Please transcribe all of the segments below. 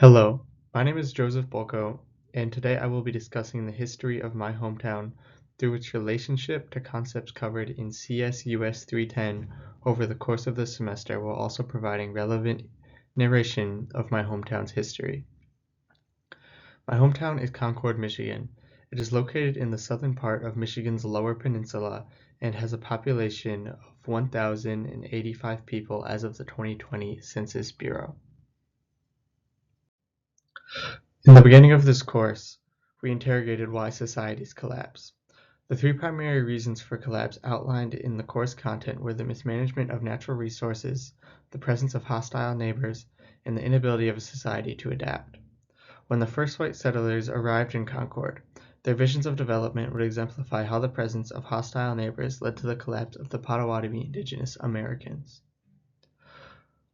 Hello, my name is Joseph Bolko, and today I will be discussing the history of my hometown through its relationship to concepts covered in CS US 310 over the course of the semester, while also providing relevant narration of my hometown's history. My hometown is Concord, Michigan. It is located in the southern part of Michigan's Lower Peninsula and has a population of 1,085 people as of the 2020 Census Bureau. In the beginning of this course, we interrogated why societies collapse. The three primary reasons for collapse outlined in the course content were the mismanagement of natural resources, the presence of hostile neighbors, and the inability of a society to adapt. When the first white settlers arrived in Concord, their visions of development would exemplify how the presence of hostile neighbors led to the collapse of the Potawatomi indigenous Americans.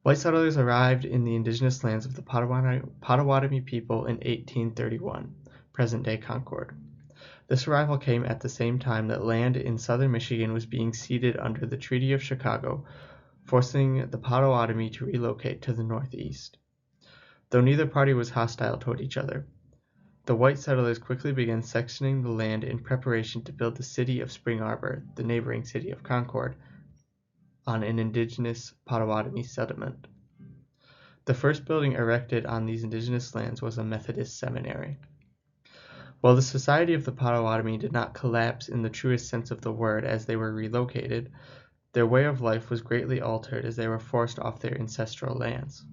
White settlers arrived in the indigenous lands of the Potawatomi people in 1831, present-day Concord. This arrival came at the same time that land in southern Michigan was being ceded under the Treaty of Chicago, forcing the Potawatomi to relocate to the northeast. Though neither party was hostile toward each other, the white settlers quickly began sectioning the land in preparation to build the city of Spring Arbor, the neighboring city of Concord, on an indigenous Potawatomi settlement. The first building erected on these indigenous lands was a Methodist seminary. While the society of the Potawatomi did not collapse in the truest sense of the word as they were relocated, their way of life was greatly altered as they were forced off their ancestral lands.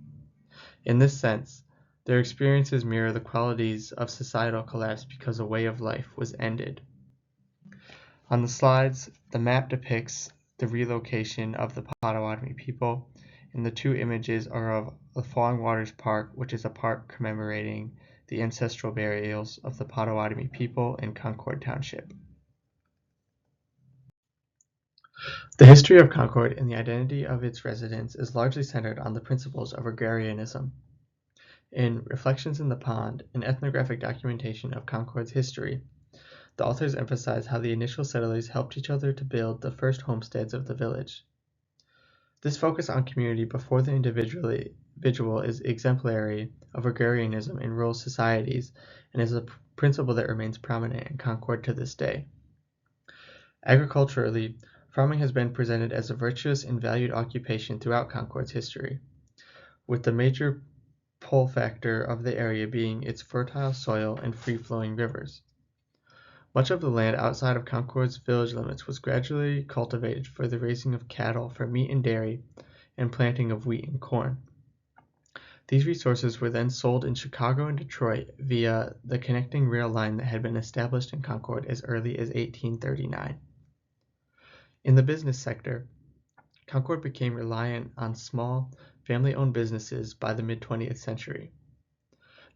In this sense, their experiences mirror the qualities of societal collapse because a way of life was ended. On the slides, the map depicts the relocation of the Potawatomi people, and the two images are of the Falling Waters Park, which is a park commemorating the ancestral burials of the Potawatomi people in Concord Township. The history of Concord and the identity of its residents is largely centered on the principles of agrarianism. In Reflections in the Pond, an ethnographic documentation of Concord's history, the authors emphasize how the initial settlers helped each other to build the first homesteads of the village. This focus on community before the individual is exemplary of agrarianism in rural societies and is a principle that remains prominent in Concord to this day. Agriculturally, farming has been presented as a virtuous and valued occupation throughout Concord's history, with the major pull factor of the area being its fertile soil and free-flowing rivers. Much of the land outside of Concord's village limits was gradually cultivated for the raising of cattle for meat and dairy and planting of wheat and corn. These resources were then sold in Chicago and Detroit via the connecting rail line that had been established in Concord as early as 1839. In the business sector, Concord became reliant on small, family-owned businesses by the mid-20th century.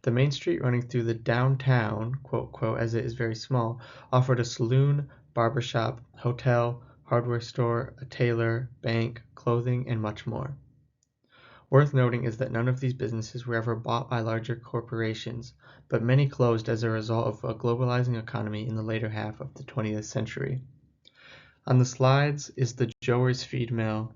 The main street running through the downtown, quote, quote, as it is very small, offered a saloon, barbershop, hotel, hardware store, a tailor, bank, clothing, and much more. Worth noting is that none of these businesses were ever bought by larger corporations, but many closed as a result of a globalizing economy in the later half of the 20th century. On the slides is the Jowers feed mill,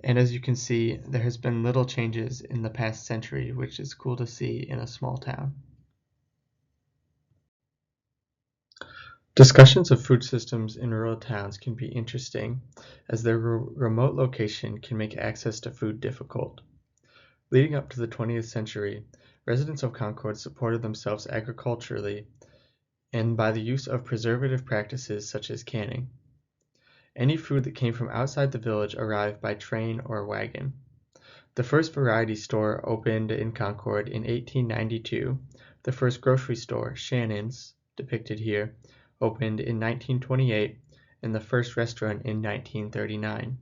and as you can see, there has been little changes in the past century, which is cool to see in a small town. Discussions of food systems in rural towns can be interesting, as their remote location can make access to food difficult. Leading up to the 20th century, residents of Concord supported themselves agriculturally and by the use of preservative practices such as canning. Any food that came from outside the village arrived by train or wagon. The first variety store opened in Concord in 1892. The first grocery store, Shannon's, depicted here, opened in 1928, and the first restaurant in 1939.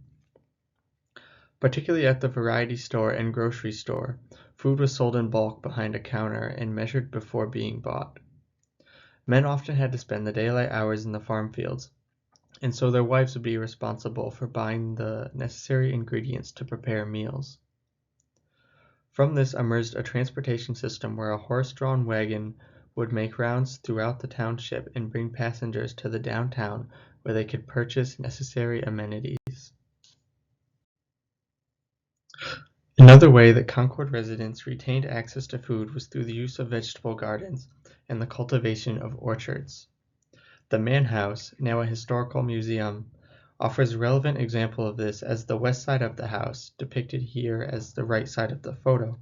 Particularly at the variety store and grocery store, food was sold in bulk behind a counter and measured before being bought. Men often had to spend the daylight hours in the farm fields, and so their wives would be responsible for buying the necessary ingredients to prepare meals. From this emerged a transportation system where a horse-drawn wagon would make rounds throughout the township and bring passengers to the downtown where they could purchase necessary amenities. In Another way that Concord residents retained access to food was through the use of vegetable gardens and the cultivation of orchards. The Mann House, now a historical museum, offers a relevant example of this, as the west side of the house, depicted here as the right side of the photo,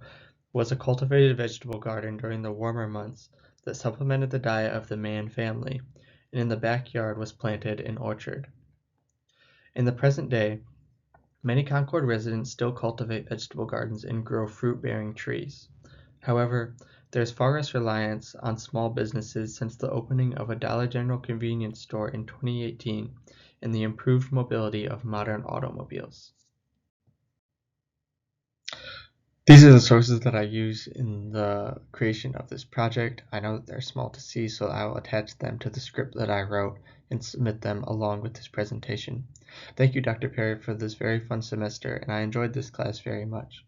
was a cultivated vegetable garden during the warmer months that supplemented the diet of the Mann family, and in the backyard was planted an orchard. In the present day, many Concord residents still cultivate vegetable gardens and grow fruit-bearing trees. However, there is far less reliance on small businesses since the opening of a Dollar General convenience store in 2018 and the improved mobility of modern automobiles. These are the sources that I use in the creation of this project. I know that they're small to see, so I will attach them to the script that I wrote and submit them along with this presentation. Thank you, Dr. Perry, for this very fun semester, and I enjoyed this class very much.